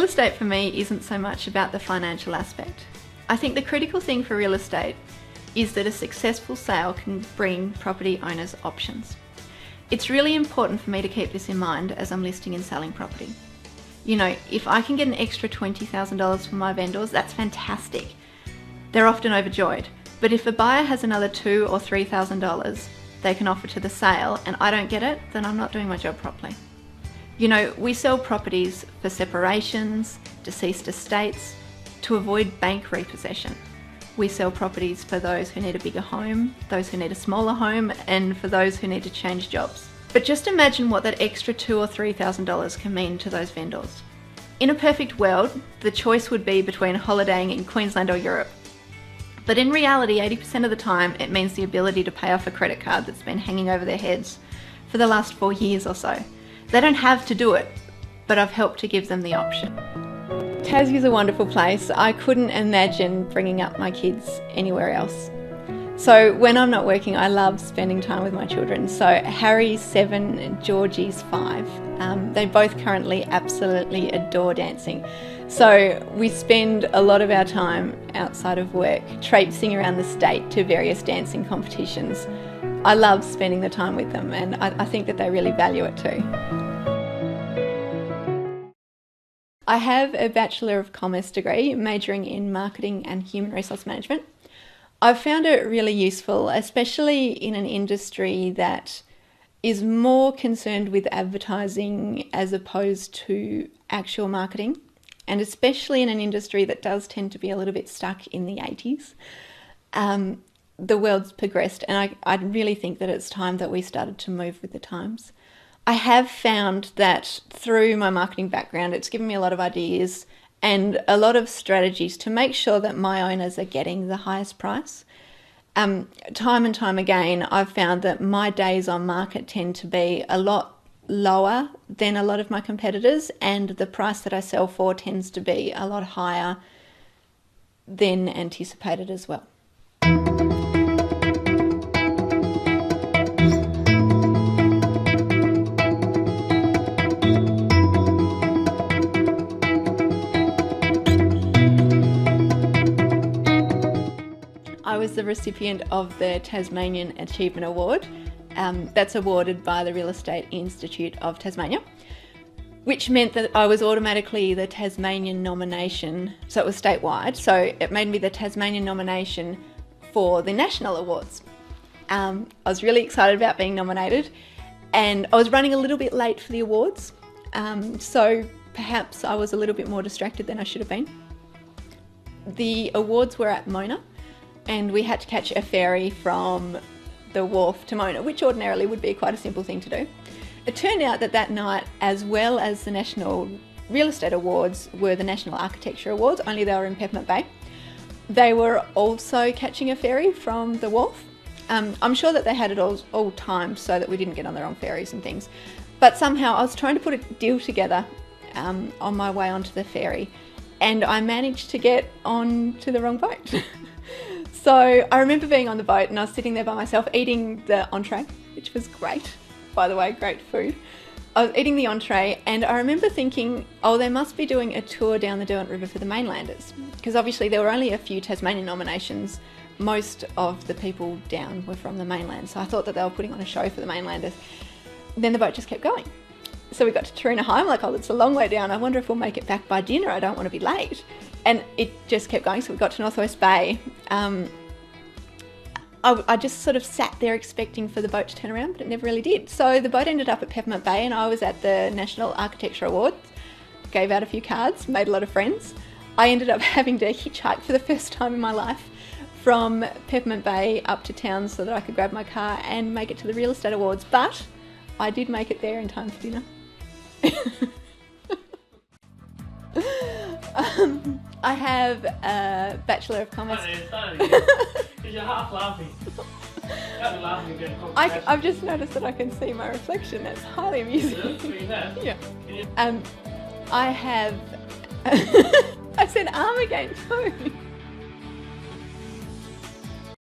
estate for me isn't so much about the financial aspect. I think the critical thing for real estate is that a successful sale can bring property owners options. It's really important for me to keep this in mind as I'm listing and selling property. You know, if I can get an extra $20,000 from my vendors, that's fantastic. They're often overjoyed. But if a buyer has another $2,000 or $3,000 they can offer to the sale and I don't get it, then I'm not doing my job properly. You know, we sell properties for separations, deceased estates, to avoid bank repossession. We sell properties for those who need a bigger home, those who need a smaller home, and for those who need to change jobs. But just imagine what that extra $2,000 or $3,000 can mean to those vendors. In a perfect world, the choice would be between holidaying in Queensland or Europe. But in reality, 80% of the time, it means the ability to pay off a credit card that's been hanging over their heads for the last 4 years or so. They don't have to do it, but I've helped to give them the option. Tassie's a wonderful place. I couldn't imagine bringing up my kids anywhere else. So when I'm not working, I love spending time with my children. So Harry's 7, Georgie's 5. They both currently absolutely adore dancing. So we spend a lot of our time outside of work traipsing around the state to various dancing competitions. I love spending the time with them, and I think that they really value it too. I have a Bachelor of Commerce degree, majoring in marketing and human resource management. I've found it really useful, especially in an industry that is more concerned with advertising as opposed to actual marketing, and especially in an industry that does tend to be a little bit stuck in the 80s. The world's progressed, and I really think that it's time that we started to move with the times. I have found that through my marketing background, it's given me a lot of ideas and a lot of strategies to make sure that my owners are getting the highest price. Time and time again, I've found that my days on market tend to be a lot lower than a lot of my competitors, and the price that I sell for tends to be a lot higher than anticipated as well. I was the recipient of the Tasmanian Achievement Award. That's awarded by the Real Estate Institute of Tasmania, which meant that I was automatically the Tasmanian nomination, so it was statewide, so it made me the Tasmanian nomination for the national awards. I was really excited about being nominated, and I was running a little bit late for the awards, so perhaps I was a little bit more distracted than I should have been. The awards were at Mona, and we had to catch a ferry from the wharf to Mona, which ordinarily would be quite a simple thing to do. It turned out that that night, as well as the National Real Estate Awards, were the National Architecture Awards, only they were in Peppermint Bay. They were also catching a ferry from the wharf. I'm sure that they had it all timed so that we didn't get on the wrong ferries and things. But somehow I was trying to put a deal together on my way onto the ferry, and I managed to get onto the wrong boat. So I remember being on the boat and I was sitting there by myself eating the entree, which was great, by the way, great food. I was eating the entree and I remember thinking, oh, they must be doing a tour down the Derwent River for the mainlanders, because obviously there were only a few Tasmanian nominations. Most of the people down were from the mainland, so I thought that they were putting on a show for the mainlanders. Then the boat just kept going. So we got to Taruna High. I'm like, oh, it's a long way down. I wonder if we'll make it back by dinner. I don't want to be late. And it just kept going. So we got to Northwest Bay. I just sort of sat there expecting for the boat to turn around, but it never really did. So the boat ended up at Peppermint Bay and I was at the National Architecture Awards, gave out a few cards, made a lot of friends. I ended up having to hitchhike for the first time in my life from Peppermint Bay up to town so that I could grab my car and make it to the Real Estate Awards. But I did make it there in time for dinner. I have a Bachelor of Commerce. You're half laughing. I've just noticed that I can see my reflection. That's highly amusing. Yeah. I have. I said arm again too.